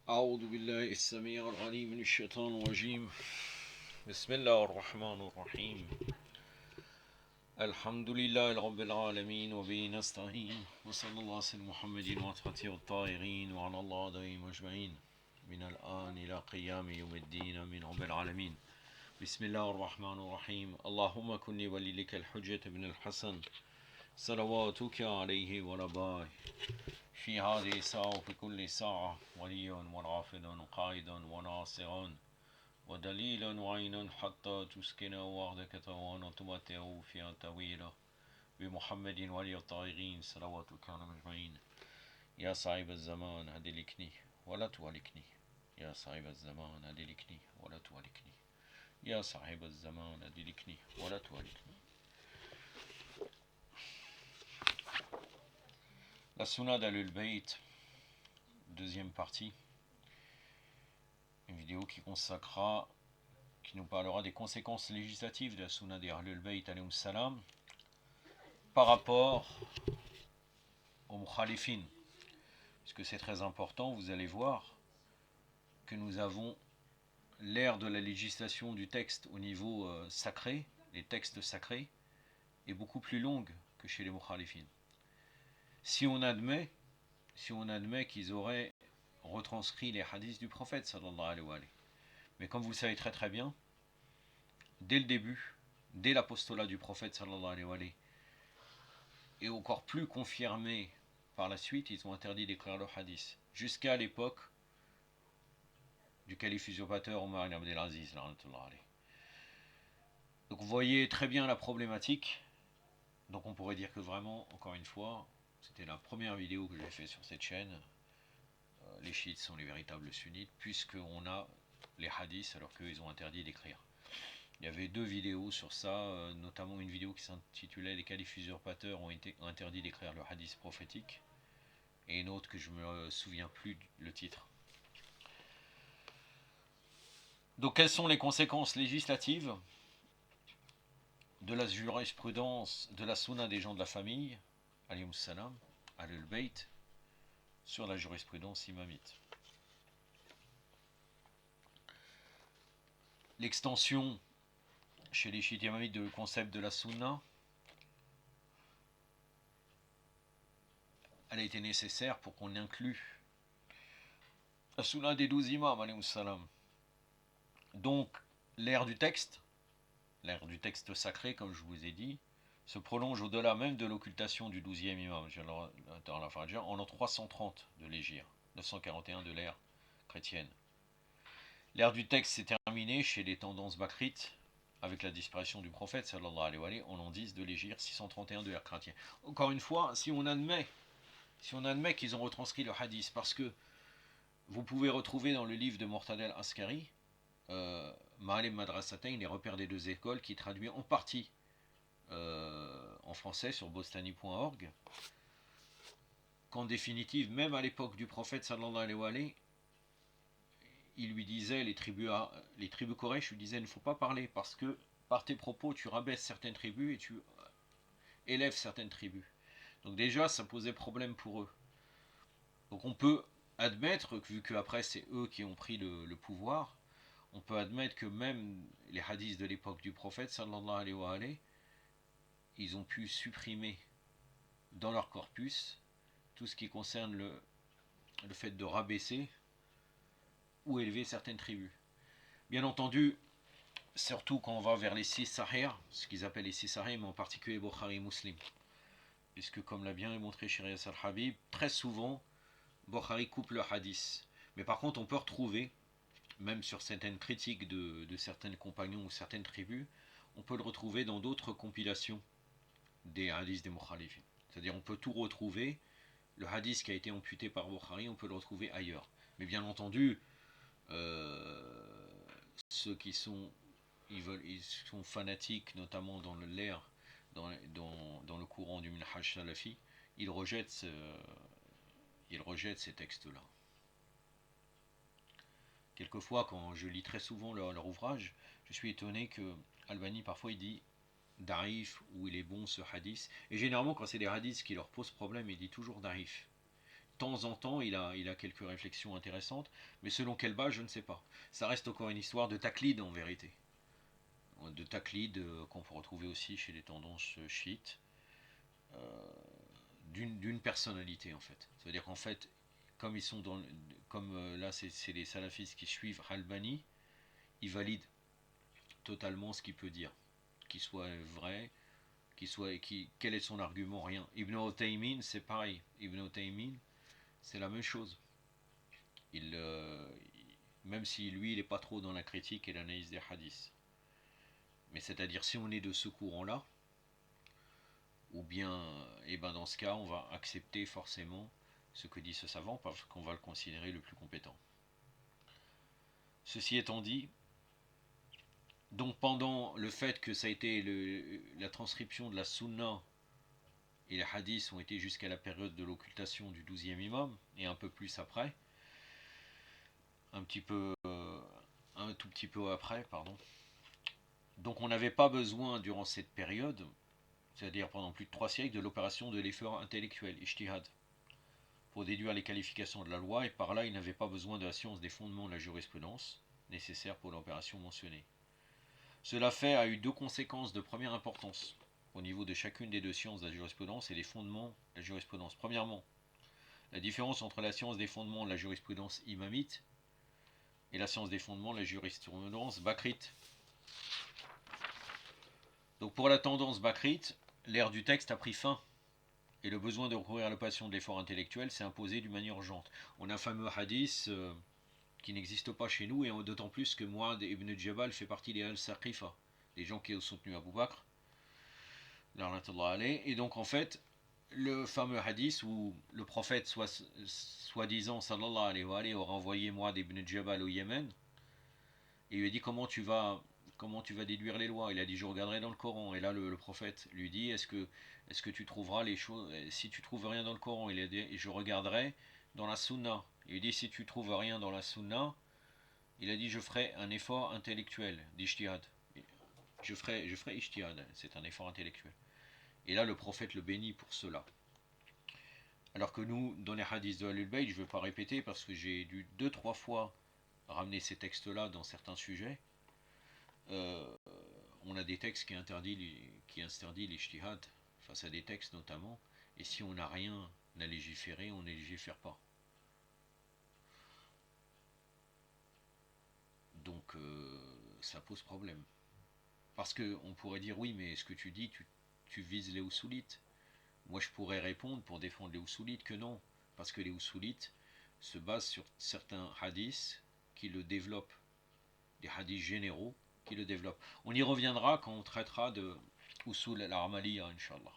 أعوذ بالله السميع العليم من الشيطان الرجيم. بسم الله الرحمن الرحيم. الحمد لله رب العالمين وبه نستعين وصلى الله على محمد وعلى الطاهرين وعلى الله دائم أجمعين من الآن إلى قيام يوم الدين من رب العالمين. بسم الله الرحمن الرحيم. اللهم كن وليك الحجة بن الحسن صلواتك عليه ورباه في هذه الساعة وفي كل ساعة ولي ورافد وقائد وناصر ودليل وعين حتى تسكن وحدك توان وتمتعه فيها طويلة بمحمد ولي الطاهرين صلواتك على مجمعين. يا صاحب الزمان أدركني ولا تهلكني. يا صاحب الزمان أدركني ولا تهلكني. يا صاحب الزمان أدركني ولا تهلكني. La Sunna d'Ahlul Bayt, deuxième partie, une vidéo qui nous parlera des conséquences législatives de la Sunna d'Ahlul Bayt alayhim salam par rapport aux mukhalifin. Puisque c'est très important, vous allez voir que nous avons l'ère de la législation du texte au niveau sacré, les textes sacrés, est beaucoup plus longue que chez les mukhalifin. Si on admet qu'ils auraient retranscrit les hadiths du prophète sallallahu alayhi wa alayhi. Mais comme vous le savez très très bien, dès le début, dès l'apostolat du prophète sallallahu alayhi wa alayhi, et encore plus confirmé par la suite, ils ont interdit d'écrire le hadith, jusqu'à l'époque du calife usurpateur Omar ibn Abdelaziz. Donc vous voyez très bien la problématique. Donc on pourrait dire que vraiment, encore une fois, c'était la première vidéo que j'ai fait sur cette chaîne. Les chiites sont les véritables sunnites, puisqu'on a les hadiths alors qu'ils ont interdit d'écrire. Il y avait deux vidéos sur ça, notamment une vidéo qui s'intitulait « Les califes usurpateurs ont interdit d'écrire le hadith prophétique » et une autre que je ne me souviens plus le titre. Donc quelles sont les conséquences législatives de la jurisprudence de la sunna des gens de la famille, alayhim salam, Ahlul Bayt, sur la jurisprudence imamite? L'extension chez les chiites imamites du concept de la sunna, elle a été nécessaire pour qu'on inclue la sunna des 12 imams, alayhim salam. Donc l'ère du texte sacré, comme je vous ai dit, se prolonge au-delà même de l'occultation du 12e imam, en l'an 330 de l'Hégire, 941 de l'ère chrétienne. L'ère du texte s'est terminée chez les tendances bakrites, avec la disparition du prophète, sallallahu alayhi wa alayhi, en l'an 10 de l'Hégire, 631 de l'ère chrétienne. Encore une fois, si on admet qu'ils ont retranscrit le hadith, parce que vous pouvez retrouver dans le livre de Mortadel Askari, Ma'alim Madrasatain, les repères des deux écoles, qui traduit en partie en français sur bostani.org, qu'en définitive, même à l'époque du prophète sallallahu alayhi wa alayhi, il lui disait, les tribus Quraysh lui disaient, il ne faut pas parler, parce que par tes propos, tu rabaisses certaines tribus et tu élèves certaines tribus. Donc déjà, ça posait problème pour eux. Donc on peut admettre, vu qu'après c'est eux qui ont pris le pouvoir, on peut admettre que même les hadiths de l'époque du prophète, sallallahu alayhi wa alayhi, ils ont pu supprimer dans leur corpus tout ce qui concerne le fait de rabaisser ou élever certaines tribus. Bien entendu, surtout quand on va vers les six sahih, ce qu'ils appellent les six sahih, mais en particulier Bukhari Muslim. Puisque comme l'a bien montré Shirayas al-Habib, très souvent, Bukhari coupe le hadith. Mais par contre, on peut retrouver, même sur certaines critiques de certains compagnons ou certaines tribus, on peut le retrouver dans d'autres compilations des hadiths des mukhalifin. C'est-à-dire on peut tout retrouver, le hadith qui a été amputé par Bukhari, on peut le retrouver ailleurs. Mais bien entendu, ceux qui sont, ils sont fanatiques, notamment dans l'ère, dans le courant du minhaj salafi, ils rejettent ces textes-là. Quelquefois, quand je lis très souvent leur ouvrage, je suis étonné que Albani, parfois, il dit Darif, ou il est bon ce hadith. Et généralement, quand c'est des hadiths qui leur posent problème, il dit toujours Darif. temps en temps, il a quelques réflexions intéressantes, mais selon quelle base, je ne sais pas. Ça reste encore une histoire de taqlid en vérité. De taqlid qu'on peut retrouver aussi chez les tendances chiites, euh, d'une personnalité en fait. C'est-à-dire qu'en fait, comme ils sont dans, comme là c'est les salafistes qui suivent Albani, ils valident totalement ce qu'il peut dire, qu'il soit vrai, quel est son argument, rien. Ibn Uthaymeen, c'est pareil. Ibn Uthaymeen, c'est la même chose. Il, même si lui, il n'est pas trop dans la critique et l'analyse des hadiths. Mais c'est-à-dire, si on est de ce courant-là, ou bien, eh ben dans ce cas, on va accepter forcément ce que dit ce savant parce qu'on va le considérer le plus compétent. Ceci étant dit, donc pendant le fait que ça a été la transcription de la sunna et les hadiths ont été jusqu'à la période de l'occultation du 12e imam, et un peu plus après, un petit peu, un tout petit peu après, pardon. Donc on n'avait pas besoin durant cette période, c'est-à-dire pendant plus de 3 siècles, de l'opération de l'effort intellectuel, ijtihad, pour déduire les qualifications de la loi, et par là il n'avait pas besoin de la science des fondements de la jurisprudence, nécessaire pour l'opération mentionnée. Cela fait a eu deux conséquences de première importance au niveau de chacune des deux sciences de la jurisprudence et des fondements de la jurisprudence. Premièrement, la différence entre la science des fondements de la jurisprudence imamite et la science des fondements de la jurisprudence bakrite. Donc pour la tendance bakrite, l'ère du texte a pris fin et le besoin de recourir à l'opération de l'effort intellectuel s'est imposé d'une manière urgente. On a un fameux hadith qui n'existe pas chez nous, et d'autant plus que Muad ibn Jabal fait partie des Al-Saqifa, les gens qui ont soutenu Abu Bakr, et donc en fait, le fameux hadith où le prophète soi-disant sallallahu alayhi wa alayhi aura envoyé Muad ibn Jabal au Yémen, et il lui a dit comment tu vas déduire les lois. Il a dit je regarderai dans le Coran, et là le prophète lui dit est-ce que tu trouveras les choses, si tu trouves rien dans le Coran, il a dit je regarderai dans la sunna. Il lui dit si tu trouves rien dans la sunna, il a dit je ferai un effort intellectuel d'ijtihad. Je ferai ijtihad, c'est un effort intellectuel. Et là le prophète le bénit pour cela. Alors que nous, dans les hadiths de Al-Bayt, je ne vais pas répéter parce que j'ai dû 2-3 fois ramener ces textes-là dans certains sujets. Euh, on a des textes qui interdisent l'ijtihad face à des textes notamment. Et si on n'a rien à légiférer, on ne légifère pas. Donc ça pose problème. Parce qu'on pourrait dire oui, mais ce que tu dis, tu vises les Usulites. Moi je pourrais répondre pour défendre les Usulites que non. Parce que les Usulites se basent sur certains hadiths qui le développent. Des hadiths généraux qui le développent. On y reviendra quand on traitera de Usul al-Amaliya, Inch'Allah.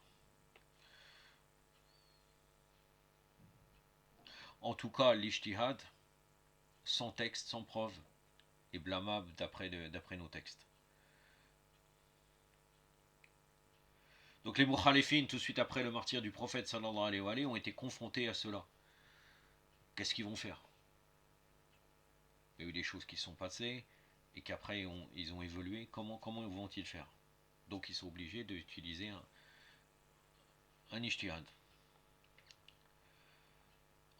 En tout cas, l'ijtihad, sans texte, sans preuve, est blâmable d'après nos textes. Donc les mukhalifines, tout de suite après le martyre du prophète sallallahu alayhi wa alayhi, ont été confrontés à cela. Qu'est-ce qu'ils vont faire? Il y a eu des choses qui sont passées et qu'après ils ont évolué. Comment vont-ils faire? Donc ils sont obligés d'utiliser un ijtihad.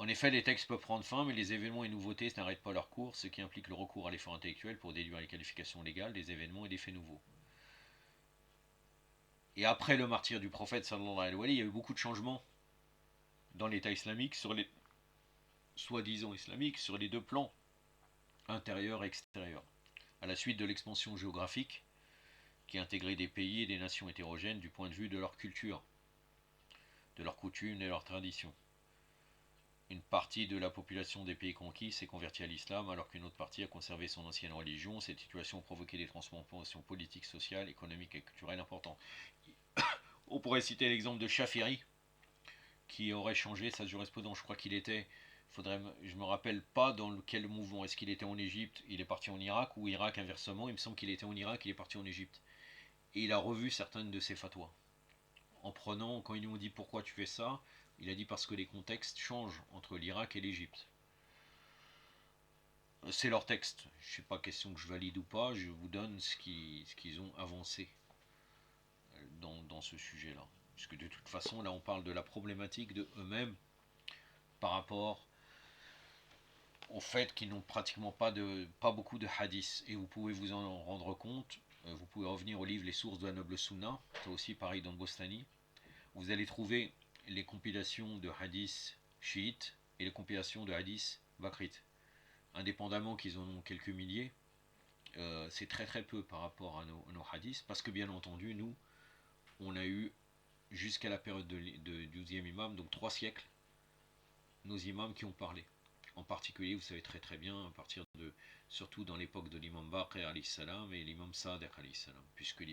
En effet, les textes peuvent prendre fin, mais les événements et nouveautés n'arrêtent pas leur cours, ce qui implique le recours à l'effort intellectuel pour déduire les qualifications légales des événements et des faits nouveaux. Et après le martyre du prophète sallallahu alayhi wa sallam, il y a eu beaucoup de changements dans l'État islamique, sur les soi-disant islamiques, sur les deux plans, intérieur et extérieur. À la suite de l'expansion géographique, qui intégrait des pays et des nations hétérogènes du point de vue de leur culture, de leurs coutumes et de leurs traditions. Une partie de la population des pays conquis s'est convertie à l'islam, alors qu'une autre partie a conservé son ancienne religion. Cette situation a provoqué des transformations politiques, sociales, économiques et culturelles importantes. On pourrait citer l'exemple de Shafiri, qui aurait changé sa jurisprudence. Je crois qu'il était, je me rappelle pas dans quel mouvement. Est-ce qu'il était en Égypte, il est parti en Irak, ou Irak inversement? Il me semble qu'il était en Irak, il est parti en Égypte. Et il a revu certaines de ses fatwas. En prenant, quand ils lui ont dit pourquoi tu fais ça, il a dit parce que les contextes changent entre l'Irak et l'Égypte. C'est leur texte. Je ne sais pas question que je valide ou pas, je vous donne ce qu'ils ont avancé dans ce sujet-là. Puisque de toute façon, là on parle de la problématique de eux-mêmes par rapport au fait qu'ils n'ont pratiquement pas beaucoup de hadiths. Et vous pouvez vous en rendre compte, vous pouvez revenir au livre Les sources de la noble Sunna, c'est aussi pareil dans le Bostani. Vous allez trouver les compilations de hadiths chiites et les compilations de hadiths bakrites. Indépendamment qu'ils en ont quelques milliers, c'est très très peu par rapport à nos hadiths, parce que bien entendu, nous, on a eu jusqu'à la période du 12e imam, donc 3 siècles, nos imams qui ont parlé. En particulier, vous savez très très bien, à partir de, surtout dans l'époque de l'imam Baqir alayhi salam et l'imam Sadiq alayhi salam, puisqu'il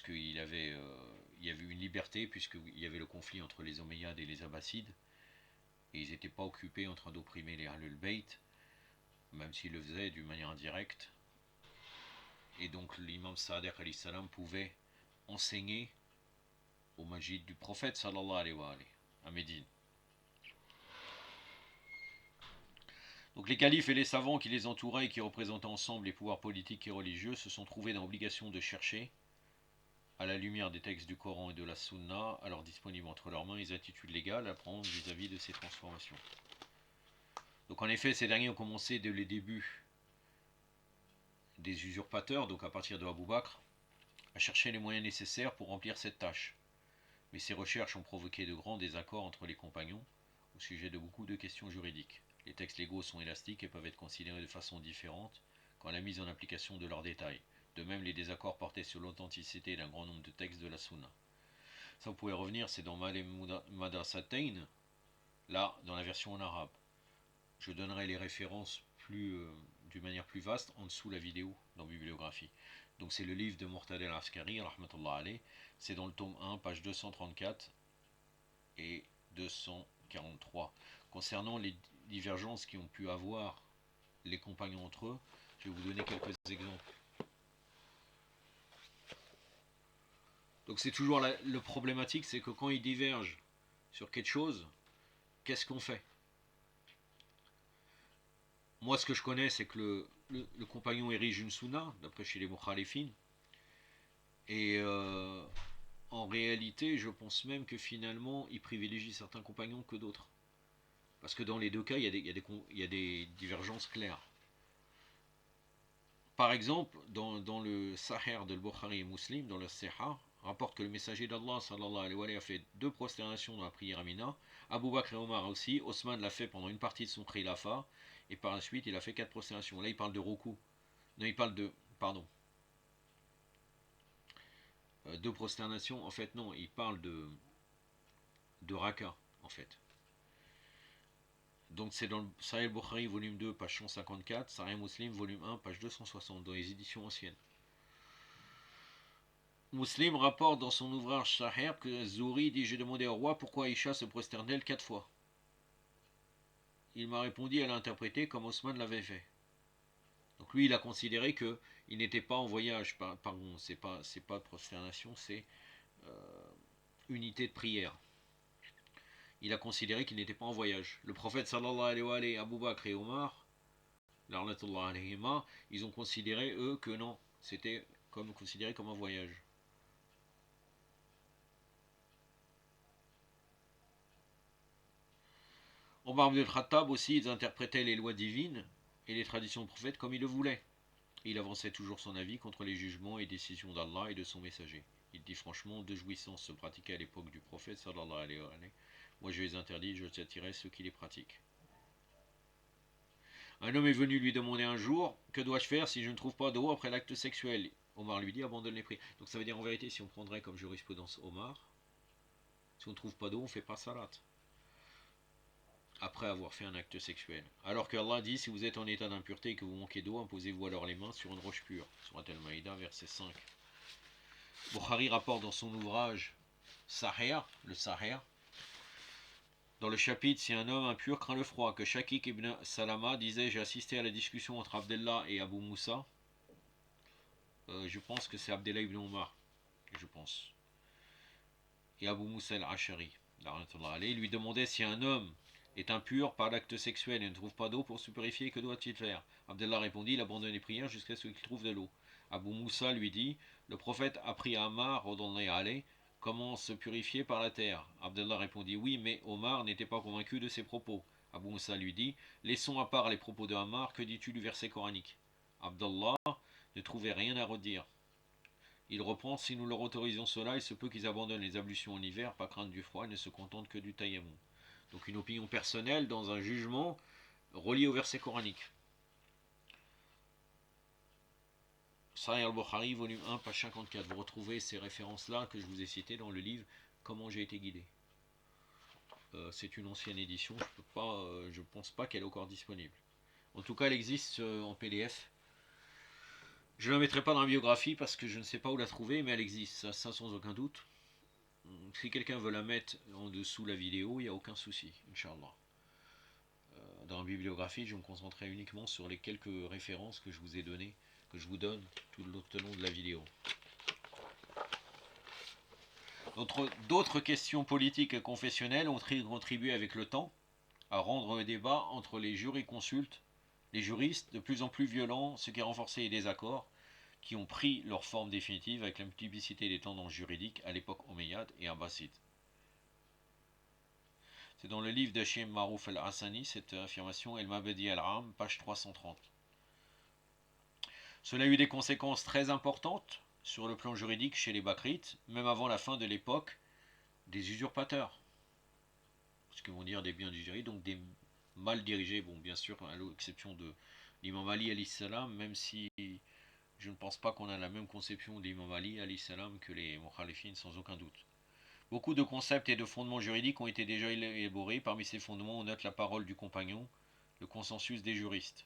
il y avait une liberté, puisqu'il y avait le conflit entre les Omeyyades et les Abbassides, et ils n'étaient pas occupés en train d'opprimer les Ahlul Bayt, même s'ils le faisaient d'une manière indirecte. Et donc l'imam Sadiq alayhi salam pouvait enseigner au majid du prophète sallallahu alayhi wa alayhi, à Médine. Donc les califes et les savants qui les entouraient et qui représentaient ensemble les pouvoirs politiques et religieux se sont trouvés dans l'obligation de chercher, à la lumière des textes du Coran et de la Sunna, alors disponibles entre leurs mains, les attitudes légales à prendre vis-à-vis de ces transformations. Donc en effet, ces derniers ont commencé dès les débuts des usurpateurs, donc à partir de Abu Bakr, à chercher les moyens nécessaires pour remplir cette tâche. Mais ces recherches ont provoqué de grands désaccords entre les compagnons au sujet de beaucoup de questions juridiques. Les textes légaux sont élastiques et peuvent être considérés de façon différente quant à la mise en application de leurs détails. De même, les désaccords portaient sur l'authenticité d'un grand nombre de textes de la Sunna. Ça, vous pouvez revenir, c'est dans Malem Madasatain, là, dans la version en arabe. Je donnerai les références d'une manière plus vaste en dessous la vidéo, dans bibliographie. Donc c'est le livre de Murtada al-Askari, rahmatullah alayh. C'est dans le tome 1, page 234 et 243. Concernant les divergences qui ont pu avoir les compagnons entre eux, je vais vous donner quelques exemples. Donc c'est toujours le problématique, c'est que quand ils divergent sur quelque chose, qu'est-ce qu'on fait? Moi, ce que je connais, c'est que le compagnon érige une sunna, d'après chez les Mukhalifin, et en réalité, je pense même que finalement, il privilégie certains compagnons que d'autres. Parce que dans les deux cas, il y a des divergences claires. Par exemple, dans le Sahih de Bukhari et Muslim, dans le Sahih, rapporte que le messager d'Allah sallallahu alayhi wa sallam a fait 2 prosternations dans la prière à Mina. Abu Bakr et Omar aussi. Osman l'a fait pendant une partie de son khilafa. Et par la suite, il a fait 4 prosternations. Là, il parle de Roku. Non, il parle de. Pardon. 2 prosternations. En fait, non, il parle de Raka, en fait. Donc c'est dans le Sahih Bukhari, volume 2, page 154. Sahih Muslim, volume 1, page 260, dans les éditions anciennes. Muslim rapporte dans son ouvrage Sahih que Zouri dit: j'ai demandé au roi pourquoi Aïcha se prosternait 4 fois. Il m'a répondu: elle a interprété comme Osman l'avait fait. Donc lui, il a considéré qu'il n'était pas en voyage. Pardon, c'est pas prosternation, c'est unité de prière. Il a considéré qu'il n'était pas en voyage. Le prophète sallallahu alayhi wa sallam, Abu Bakr et Omar, ils ont considéré, eux, que non, c'était considéré comme un voyage. Omar ibn al-Khattab aussi, ils interprétaient les lois divines et les traditions du prophète comme ils le voulaient. Il avançait toujours son avis contre les jugements et décisions d'Allah et de son messager. Il dit franchement: 2 jouissances se pratiquaient à l'époque du prophète sallallahu alayhi wa sallam. Moi je les interdis, je châtierai ceux qui les pratiquent. Un homme est venu lui demander un jour: que dois-je faire si je ne trouve pas d'eau après l'acte sexuel? Omar lui dit: abandonne les prières. Donc ça veut dire en vérité, si on prendrait comme jurisprudence Omar, si on ne trouve pas d'eau, on ne fait pas salat après avoir fait un acte sexuel. Alors que Allah dit: si vous êtes en état d'impureté et que vous manquez d'eau, imposez-vous alors les mains sur une roche pure. Surat Al-Maïda, verset 5. Bukhari rapporte dans son ouvrage Sahih, le Sahih, dans le chapitre Si un homme impur craint le froid, que Shakik ibn Salama disait: j'ai assisté à la discussion entre Abdallah et Abu Moussa. Je pense que c'est Abdallah ibn Omar, je pense. Et Abu Moussa al-Ashari, il lui demandait: si un homme est impur par l'acte sexuel et ne trouve pas d'eau pour se purifier, que doit-il faire? Abdallah répondit: il abandonne les prières jusqu'à ce qu'il trouve de l'eau. Abu Moussa lui dit: le prophète a pris à Ammar, comment se purifier par la terre. Abdallah répondit oui, mais Omar n'était pas convaincu de ses propos. Abu Moussa lui dit, laissons à part les propos de Ammar, que dis-tu du verset coranique? Abdallah ne trouvait rien à redire. Il reprend, si nous leur autorisons cela, il se peut qu'ils abandonnent les ablutions en hiver, pas crainte du froid, et ne se contentent que du tayammum. Donc une opinion personnelle dans un jugement relié au verset coranique. Sahih al-Bukhari, volume 1, page 54. Vous retrouvez ces références-là que je vous ai citées dans le livre Comment j'ai été guidé. C'est une ancienne édition, je ne pense pas qu'elle est encore disponible. En tout cas, elle existe en PDF. Je ne la mettrai pas dans la biographie parce que je ne sais pas où la trouver, mais elle existe, ça sans aucun doute. Si quelqu'un veut la mettre en dessous la vidéo, il n'y a aucun souci, Inch'Allah. Dans la bibliographie, je me concentrerai uniquement sur les quelques références que je vous ai données, que je vous donne tout le long de la vidéo. D'autres questions politiques et confessionnelles ont contribué avec le temps à rendre le débat entre les jurisconsultes, les juristes, de plus en plus violents, ce qui a renforcé les désaccords qui ont pris leur forme définitive avec la multiplicité des tendances juridiques à l'époque omeyyade et abbasside. C'est dans le livre de Sheikh Marouf al-Hassani, cette affirmation, El-Mabadi al-Ram, page 330. Cela a eu des conséquences très importantes sur le plan juridique chez les Bakrites, même avant la fin de l'époque des usurpateurs. Ce que vont dire des biens digérés, donc des mal dirigés, bon bien sûr, à l'exception de l'imam Ali alayhi salam, même si je ne pense pas qu'on a la même conception d'imam Ali alayhi salam que les mukhalifines, sans aucun doute. Beaucoup de concepts et de fondements juridiques ont été déjà élaborés. Parmi ces fondements, on note la parole du compagnon, le consensus des juristes.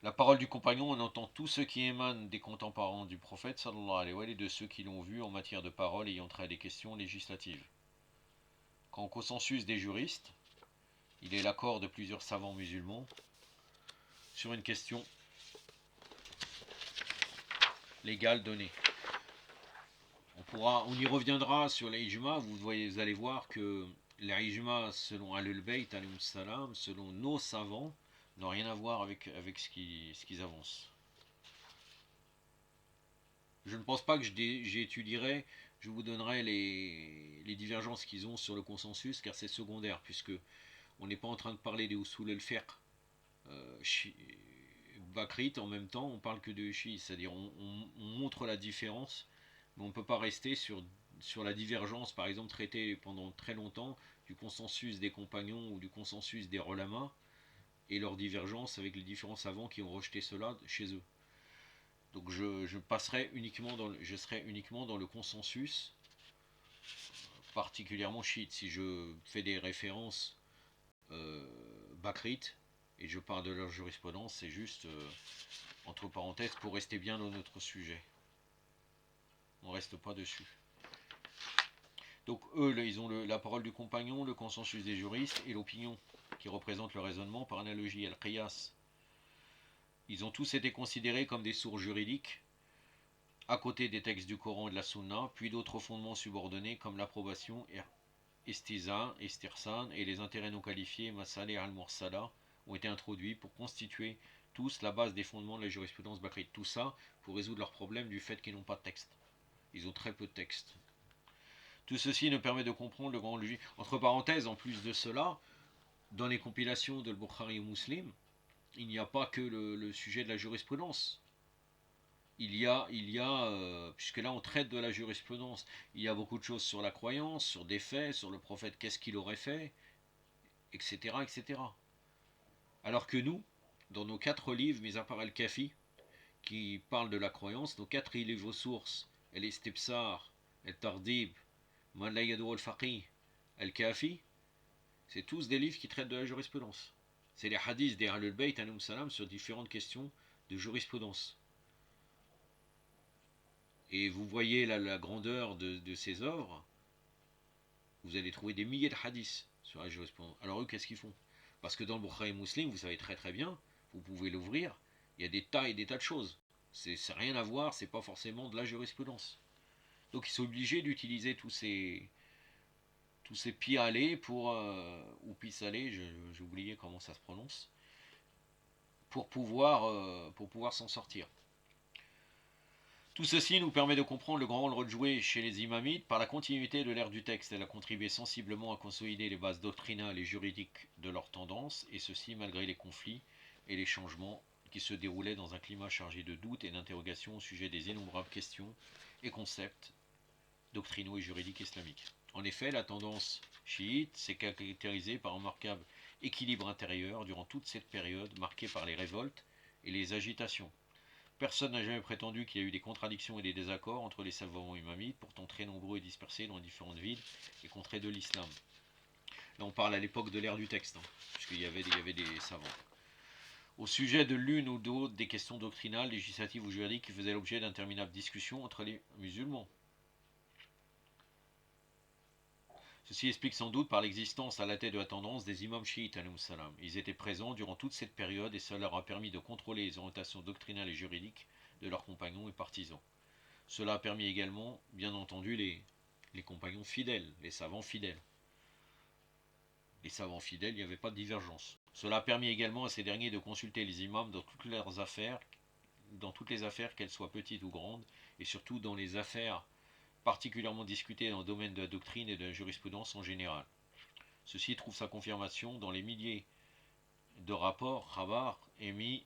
La parole du compagnon, on entend tout ce qui émane des contemporains du prophète sallallahu alayhi wa sallam et de ceux qui l'ont vu en matière de parole ayant trait à des questions législatives. Quant au consensus des juristes, il est l'accord de plusieurs savants musulmans sur une question légale donnée. On y reviendra sur l'ijma. Vous allez voir que l'ijma, selon Ahlul-Bayt, selon nos savants, n'a rien à voir avec ce qu'ils avancent. Je ne pense pas que j'étudierai, je vous donnerai les divergences qu'ils ont sur le consensus, car c'est secondaire, puisque on n'est pas en train de parler des usul al-fiqh bakrite, en même temps on parle que de chiites, c'est-à-dire on montre la différence, mais on ne peut pas rester sur la divergence, par exemple traitée pendant très longtemps du consensus des compagnons ou du consensus des relamas, et leur divergence avec les différents savants qui ont rejeté cela chez eux. Donc je serai uniquement dans le consensus, particulièrement chiite. Si je fais des références bakrites et je parle de leur jurisprudence, c'est juste entre parenthèses pour rester bien dans notre sujet. On ne reste pas dessus. Donc eux, ils ont la parole du compagnon, le consensus des juristes et l'opinion qui représente le raisonnement par analogie, al-qiyas. Ils ont tous été considérés comme des sources juridiques à côté des textes du Coran et de la Sunna, puis d'autres fondements subordonnés comme l'approbation, istiza, istirsan et les intérêts non qualifiés, masalih al-mursala, ont été introduits pour constituer tous la base des fondements de la jurisprudence bakrite. Tout ça pour résoudre leur problème du fait qu'ils n'ont pas de texte. Ils ont très peu de texte. Tout ceci nous permet de comprendre le grand logique. Entre parenthèses, en plus de cela, dans les compilations de Bukhari ou Muslim, il n'y a pas que le sujet de la jurisprudence. Puisque là on traite de la jurisprudence, il y a beaucoup de choses sur la croyance, sur des faits, sur le prophète, qu'est-ce qu'il aurait fait, etc., etc. Alors que nous, dans nos 4 livres, mis à part Al-Kafi, qui parle de la croyance, nos 4 livres sources, El-Istibsar, El-Tardib, Man la Yadou al-Faqih, Al-Kafi, c'est tous des livres qui traitent de la jurisprudence. C'est les hadiths des Ahlul Bayt sur différentes questions de jurisprudence. Et vous voyez la grandeur de ces œuvres, vous allez trouver des milliers de hadiths sur la jurisprudence. Alors eux, qu'est-ce qu'ils font? Parce que dans le Bukhari Muslim, vous savez très très bien, vous pouvez l'ouvrir, il y a des tas et des tas de choses. C'est rien à voir, c'est pas forcément de la jurisprudence. Donc ils sont obligés d'utiliser tous ces pis-aller ou pis-aller, j'ai oublié comment ça se prononce, pour pouvoir s'en sortir. Tout ceci nous permet de comprendre le grand rôle joué chez les imamites par la continuité de l'ère du texte. Elle a contribué sensiblement à consolider les bases doctrinales et juridiques de leur tendance, et ceci malgré les conflits et les changements qui se déroulaient dans un climat chargé de doutes et d'interrogations au sujet des innombrables questions et concepts doctrinaux et juridiques islamiques. En effet, la tendance chiite s'est caractérisée par un remarquable équilibre intérieur durant toute cette période marquée par les révoltes et les agitations. Personne n'a jamais prétendu qu'il y a eu des contradictions et des désaccords entre les savants imamites, pourtant très nombreux et dispersés dans différentes villes et contrées de l'islam. Là, on parle à l'époque de l'ère du texte, puisqu'il y avait des savants. Au sujet de l'une ou d'autre des questions doctrinales, législatives ou juridiques qui faisaient l'objet d'interminables discussions entre les musulmans. Ceci explique sans doute par l'existence à la tête de la tendance des imams chiites. Ils étaient présents durant toute cette période et cela leur a permis de contrôler les orientations doctrinales et juridiques de leurs compagnons et partisans. Cela a permis également, bien entendu, les compagnons fidèles, les savants fidèles. Les savants fidèles, il n'y avait pas de divergence. Cela a permis également à ces derniers de consulter les imams dans toutes les affaires, qu'elles soient petites ou grandes, et surtout dans les affaires particulièrement discutées dans le domaine de la doctrine et de la jurisprudence en général. Ceci trouve sa confirmation dans les milliers de rapports, khabars, émis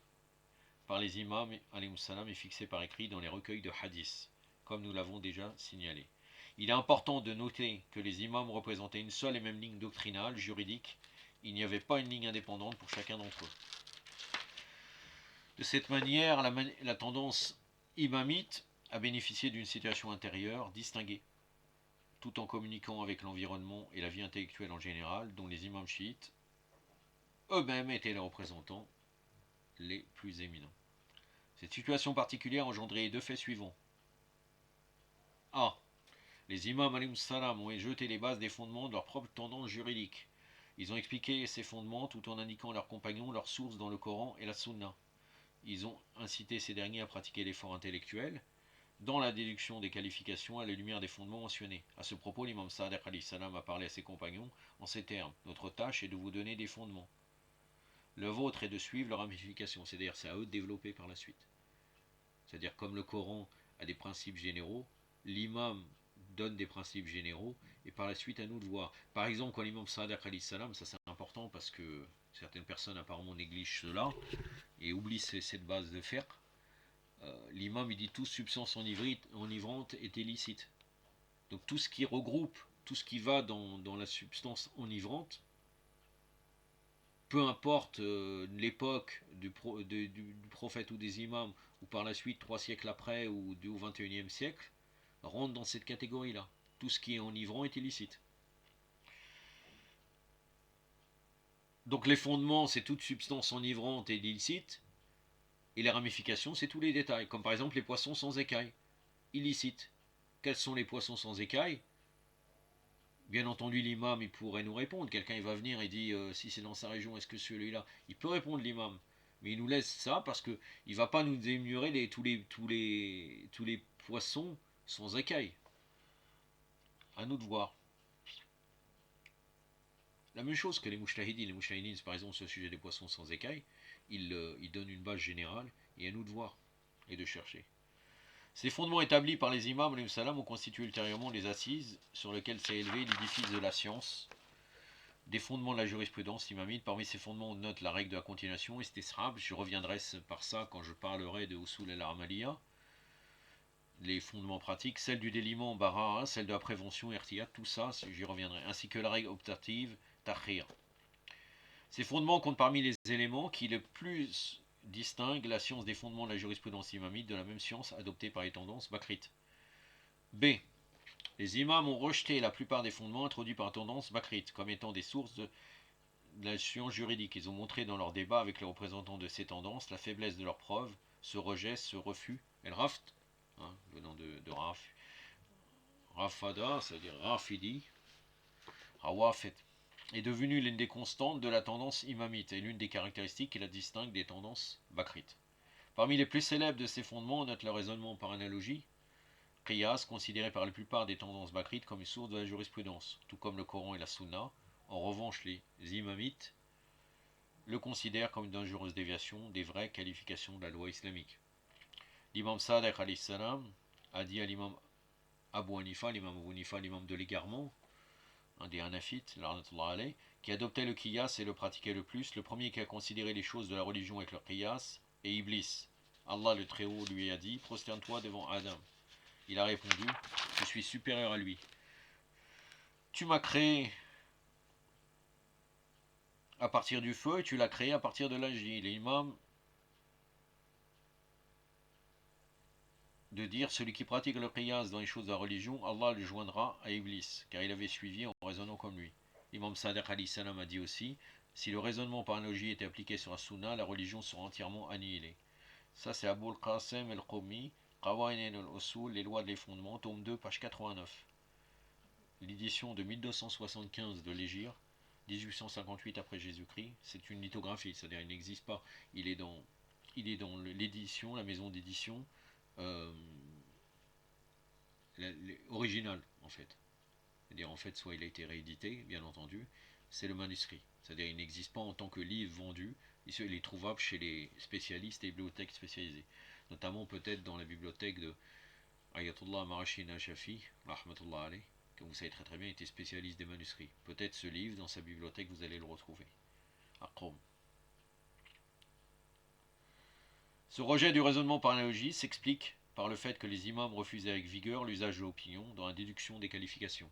par les imams et fixés par écrit dans les recueils de hadiths, comme nous l'avons déjà signalé. Il est important de noter que les imams représentaient une seule et même ligne doctrinale, juridique. Il n'y avait pas une ligne indépendante pour chacun d'entre eux. De cette manière, la tendance imamite a bénéficié d'une situation intérieure distinguée, tout en communiquant avec l'environnement et la vie intellectuelle en général, dont les imams chiites eux-mêmes étaient les représentants les plus éminents. Cette situation particulière a engendré deux faits suivants. A. Les imams ont jeté les bases des fondements de leur propre tendance juridique. Ils ont expliqué ces fondements tout en indiquant à leurs compagnons leurs sources dans le Coran et la Sunna. Ils ont incité ces derniers à pratiquer l'effort intellectuel dans la déduction des qualifications à la lumière des fondements mentionnés. À ce propos, l'imam Sadiq a parlé à ses compagnons en ces termes. Notre tâche est de vous donner des fondements. Le vôtre est de suivre leur ramification, c'est-à-dire c'est à eux de développer par la suite. C'est-à-dire comme le Coran a des principes généraux, l'imam donne des principes généraux, et par la suite à nous de voir. Par exemple, quand l'imam Sadiq ça c'est important parce que certaines personnes apparemment négligent cela, et oublient cette base de fiqh. L'imam il dit toute substance enivrante est illicite. Donc tout ce qui regroupe, tout ce qui va dans la substance enivrante, peu importe l'époque du prophète ou des imams, ou par la suite 3 siècles après, ou du XXIe siècle, rentre dans cette catégorie-là. Tout ce qui est enivrant est illicite. Donc les fondements, c'est toute substance enivrante et illicite, et les ramifications, c'est tous les détails, comme par exemple les poissons sans écailles, illicites. Quels sont les poissons sans écailles? Bien entendu, l'imam, il pourrait nous répondre. Quelqu'un, il va venir et dit, si c'est dans sa région, est-ce que celui-là? Il peut répondre, l'imam. Mais il nous laisse ça parce qu'il ne va pas nous énumérer tous les poissons sans écailles. À nous de voir. La même chose que les mouchtahidines. Les mouchtahidines, par exemple, sur le sujet des poissons sans écailles, ils donnent une base générale et à nous de voir et de chercher. Ces fondements établis par les imams ont constitué ultérieurement les assises sur lesquelles s'est élevé l'édifice de la science, des fondements de la jurisprudence imamite. Parmi ces fondements, on note la règle de la continuation, istisrab. Je reviendrai par ça quand je parlerai de Usul al-Amaliya. Les fondements pratiques, celle du déliement, bara'a, celle de la prévention, irtiyat, tout ça, j'y reviendrai, ainsi que la règle optative, takhir. Ces fondements comptent parmi les éléments qui le plus distinguent la science des fondements de la jurisprudence imamite de la même science adoptée par les tendances bakrites. B. Les imams ont rejeté la plupart des fondements introduits par la tendance bakrite comme étant des sources de la science juridique. Ils ont montré dans leurs débats avec les représentants de ces tendances la faiblesse de leurs preuves, ce rejet, ce refus. El Raft, venant de Raf, Rafada, c'est-à-dire Rafidi, Rawafet, est devenue l'une des constantes de la tendance imamite et l'une des caractéristiques qui la distingue des tendances bakrites. Parmi les plus célèbres de ces fondements, on note le raisonnement par analogie, Qiyas, considéré par la plupart des tendances bakrites comme une source de la jurisprudence, tout comme le Coran et la Sunna. En revanche, les imamites le considèrent comme une dangereuse déviation des vraies qualifications de la loi islamique. L'imam Sadiq a dit à l'imam Abu Hanifa, l'imam de l'égarement, un des Hanafites, qui adoptait le qiyas et le pratiquait le plus. Le premier qui a considéré les choses de la religion avec le qiyas est Iblis. Allah le Très-Haut lui a dit, prosterne-toi devant Adam. Il a répondu, je suis supérieur à lui. Tu m'as créé à partir du feu et tu l'as créé à partir de l'agir. L'imam de dire, celui qui pratique le qiyas dans les choses de la religion, Allah le joindra à Iblis, car il avait suivi en raisonnant comme lui. L'imam Sadiq alayhi salam a dit aussi, si le raisonnement par analogie était appliqué sur la sunna, la religion serait entièrement annihilée. Ça c'est Abul Qasim al-Qawmi, Qawanin al-Usul, les lois des fondements, tome 2, page 89. L'édition de 1275 de l'Égir, 1858 après Jésus-Christ, c'est une lithographie, c'est-à-dire il n'existe pas. Il est dans l'édition, la maison d'édition originale, en fait. C'est-à-dire, en fait, soit il a été réédité, bien entendu, c'est le manuscrit. C'est-à-dire, il n'existe pas en tant que livre vendu, il est trouvable chez les spécialistes et bibliothèques spécialisées. Notamment, peut-être, dans la bibliothèque de Ayatollah Marashi Najafi, rahmatullah alayh, que vous savez très très bien, était spécialiste des manuscrits. Peut-être ce livre, dans sa bibliothèque, vous allez le retrouver. À Qom. Ce rejet du raisonnement par analogie s'explique par le fait que les imams refusaient avec vigueur l'usage de l'opinion dans la déduction des qualifications.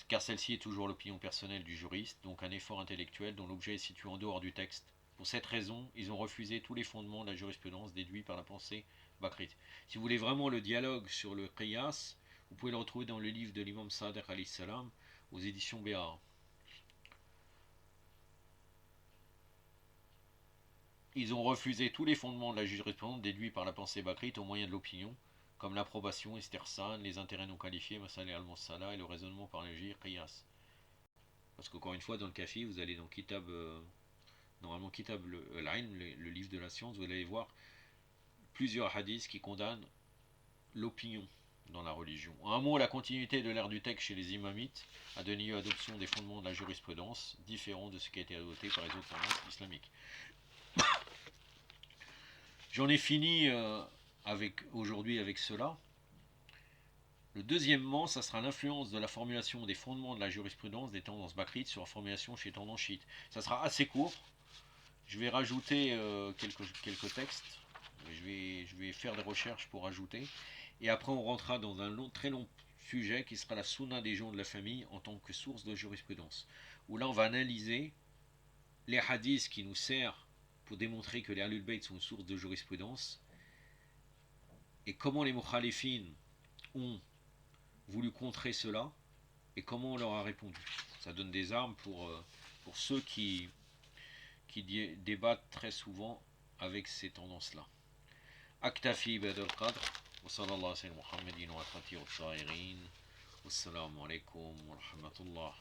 Car celle-ci est toujours l'opinion personnelle du juriste, donc un effort intellectuel dont l'objet est situé en dehors du texte. Pour cette raison, ils ont refusé tous les fondements de la jurisprudence déduits par la pensée bakrite. Si vous voulez vraiment le dialogue sur le qiyas, vous pouvez le retrouver dans le livre de l'imam Sadiq alayhi salam aux éditions Béar. Ils ont refusé tous les fondements de la jurisprudence déduits par la pensée bakrite au moyen de l'opinion, comme l'approbation, istersan, les intérêts non qualifiés, masala al-mursala et le raisonnement par l'agir, qiyas. Parce qu'encore une fois, dans le kafi, vous allez dans Kitab, normalement Kitab al-Ilm, le livre de la science, vous allez voir plusieurs hadiths qui condamnent l'opinion dans la religion. En un mot, la continuité de l'ère du texte chez les imamites a donné lieu à l'adoption des fondements de la jurisprudence, différents de ce qui a été adopté par les autres tendances islamiques. J'en ai fini aujourd'hui avec cela. Le deuxièmement, ça sera l'influence de la formulation des fondements de la jurisprudence des tendances bakrites sur la formulation chez les tendances chiites. Ça sera assez court. Je vais rajouter quelques textes. Je vais faire des recherches pour ajouter. Et après, on rentrera dans un très long sujet qui sera la sunna des gens de la famille en tant que source de jurisprudence. Où là, on va analyser les hadiths qui nous servent pour démontrer que les Ahlul Bayt sont une source de jurisprudence. Et comment les mukhalifin ont voulu contrer cela et comment on leur a répondu. Ça donne des armes pour ceux qui débattent très souvent avec ces tendances-là. Aktafi bihadha al-qadr wa sallallahu ala Muhammadin wa athatihi wa sa'irin. Wassalamu alaikum wa rahmatullah.